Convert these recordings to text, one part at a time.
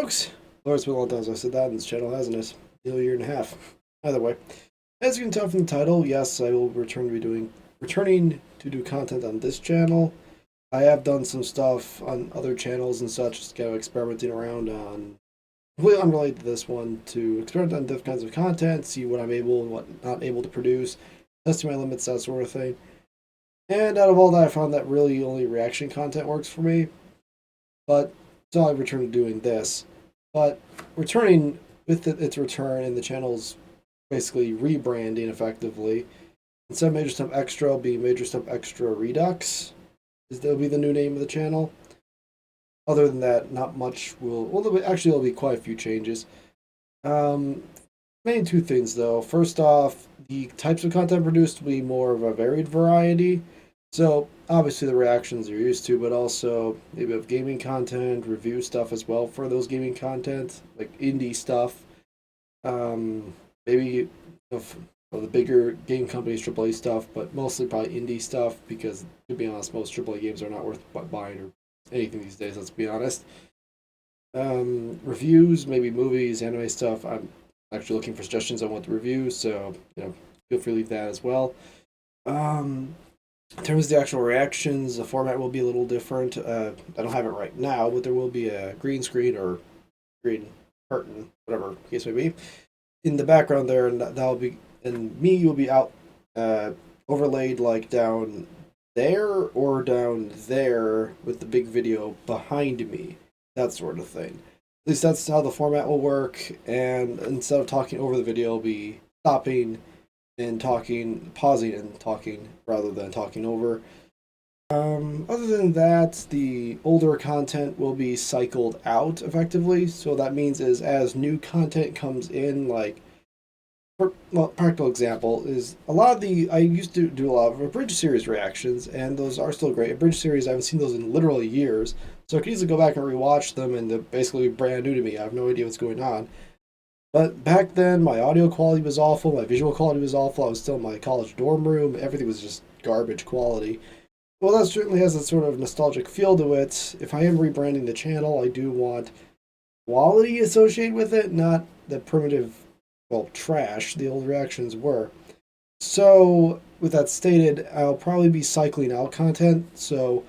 folks. Lord, it's been a long time since I said that in this channel, hasn't it? Nearly a year and a half. Either way, as you can tell from the title, yes, I will returning to do content on this channel. I have done some stuff on other channels and such, just kind of experimenting around on completely unrelated to this one, to experiment on different kinds of content, see what I'm able and what not able to produce, testing my limits, that sort of thing. And out of all that, I found that really only reaction content works for me. But so I returned to doing this. But returning with its return and the channel's basically rebranding effectively, instead of MajorStumppExtra, will be MajorStumppExtra Redux. That'll be the new name of the channel. Other than that, not much will. Well, actually, there'll be quite a few changes. Main two things though. First off, the types of content produced will be more of a varied variety. So obviously the reactions you're used to, but also maybe of gaming content, review stuff as well for those gaming content, like indie stuff. Maybe of the bigger game companies, AAA stuff, but mostly probably indie stuff because to be honest, most AAA games are not worth buying or anything these days. Let's be honest. Reviews, maybe movies, anime stuff. I'm actually looking for suggestions on what to review, so feel free to leave that as well. In terms of the actual reactions, the format will be a little different. I don't have it right now, but there will be a green screen or green curtain, whatever the case may be, in the background there, and that'll be, and me will be out overlaid like down there or down there with the big video behind me, that sort of thing. At least that's how the format will work, and instead of talking over the video, I'll be stopping and talking, pausing and talking rather than talking over. Other than that, the older content will be cycled out effectively. So what that means is as new content comes in, like, practical example is a lot of I used to do a lot of Abridged series reactions, and those are still great. Abridged series, I haven't seen those in literally years, so I could easily go back and rewatch them, and they're basically brand new to me. I have no idea what's going on. But back then, my audio quality was awful, my visual quality was awful, I was still in my college dorm room, everything was just garbage quality. Well, that certainly has a sort of nostalgic feel to it. If I am rebranding the channel, I do want quality associated with it, not the primitive, well, trash the old reactions were. So, with that stated, I'll probably be cycling out content. So,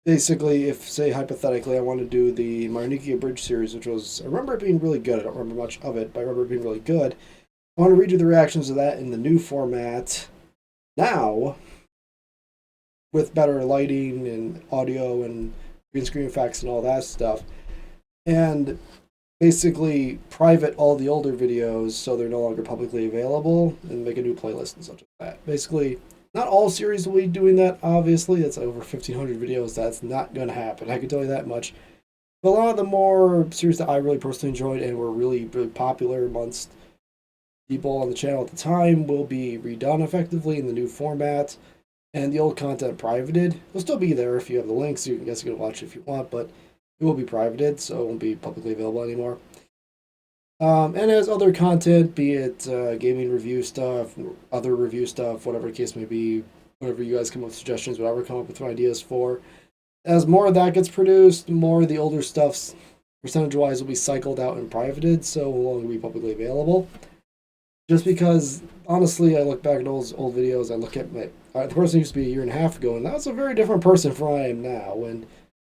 basically, if, say, hypothetically, I want to do the Marniki Bridge series, which was, I remember it being really good. I don't remember much of it, but I remember it being really good. I want to redo the reactions of that in the new format now, with better lighting and audio and green screen effects and all that stuff. And basically private all the older videos so they're no longer publicly available and make a new playlist and such like that. Basically, not all series will be doing that, obviously. That's over 1,500 videos. That's not going to happen. I can tell you that much. But a lot of the more series that I really personally enjoyed and were really, really popular amongst people on the channel at the time will be redone effectively in the new format. And the old content privated. It'll still be there if you have the links. You can watch it if you want, but it will be privated, so it won't be publicly available anymore. And as other content, be it gaming review stuff, other review stuff, whatever the case may be, whatever you guys come up with suggestions, whatever come up with ideas for. As more of that gets produced, more of the older stuff's percentage-wise will be cycled out and privated, so it will only be publicly available. Just because, honestly, I look back at old videos, I look at the person used to be a year and a half ago, and that was a very different person from I am now. And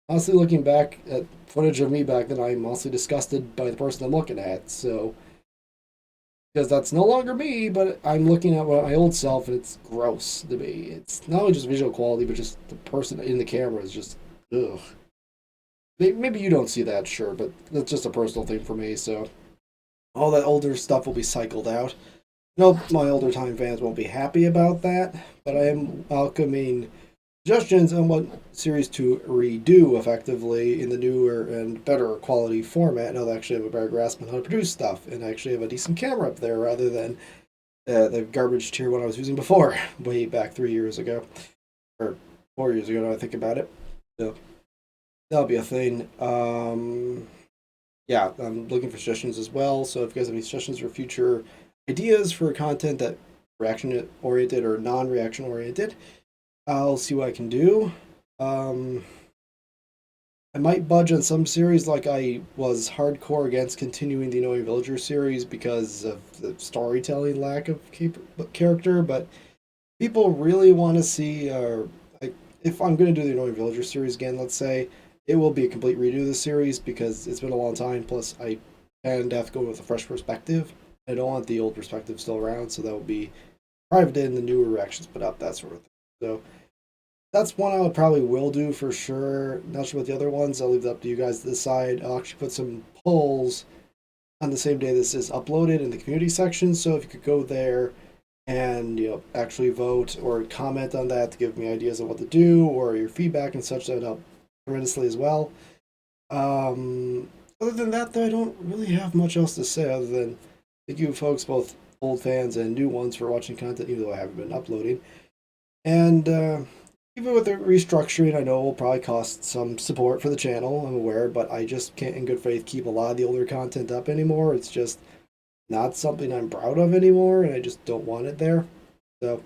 honestly, looking back at footage of me back then, I'm honestly disgusted by the person I'm looking at. So, because that's no longer me, but I'm looking at my old self, and it's gross to me. It's not only just visual quality, but just the person in the camera is just, ugh. Maybe you don't see that, sure, but that's just a personal thing for me. So, all that older stuff will be cycled out. Nope, my older time fans won't be happy about that, but I am welcoming suggestions on what series to redo effectively in the newer and better quality format. Now I actually have a better grasp on how to produce stuff, and I actually have a decent camera up there rather than the garbage tier one I was using before, way back 3 years ago, or 4 years ago now I think about it. So that'll be a thing. Yeah, I'm looking for suggestions as well, so if you guys have any suggestions for future ideas for content that reaction oriented or non-reaction oriented, I'll see what I can do. I might budge on some series, like I was hardcore against continuing the Annoying Villager series because of the storytelling lack of character, but people really want to see, like, if I'm going to do the Annoying Villager series again, let's say, it will be a complete redo of the series because it's been a long time, plus I tend to have to go with a fresh perspective. I don't want the old perspective still around, so that will be private in the newer reactions put up, that sort of thing. So that's one I would probably will do for sure. Not sure about the other ones. I'll leave it up to you guys to decide. I'll actually put some polls on the same day this is uploaded in the community section. So if you could go there and actually vote or comment on that to give me ideas on what to do or your feedback and such, that would help tremendously as well. Other than that, though, I don't really have much else to say other than thank you, folks, both old fans and new ones, for watching content, even though I haven't been uploading. And even with the restructuring, I know it will probably cost some support for the channel, I'm aware, but I just can't in good faith keep a lot of the older content up anymore. It's just not something I'm proud of anymore, and I just don't want it there. So,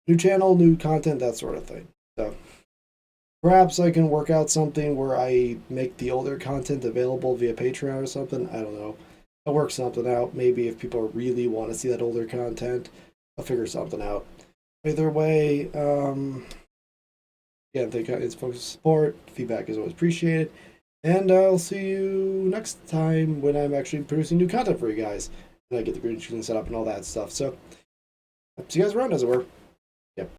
new channel, new content, that sort of thing. So, perhaps I can work out something where I make the older content available via Patreon or something. I don't know. I'll work something out. Maybe if people really want to see that older content, I'll figure something out. Either way, yeah, thank you guys for support. Feedback is always appreciated. And I'll see you next time when I'm actually producing new content for you guys. And I get the green screen set up and all that stuff. So, see you guys around, as it were.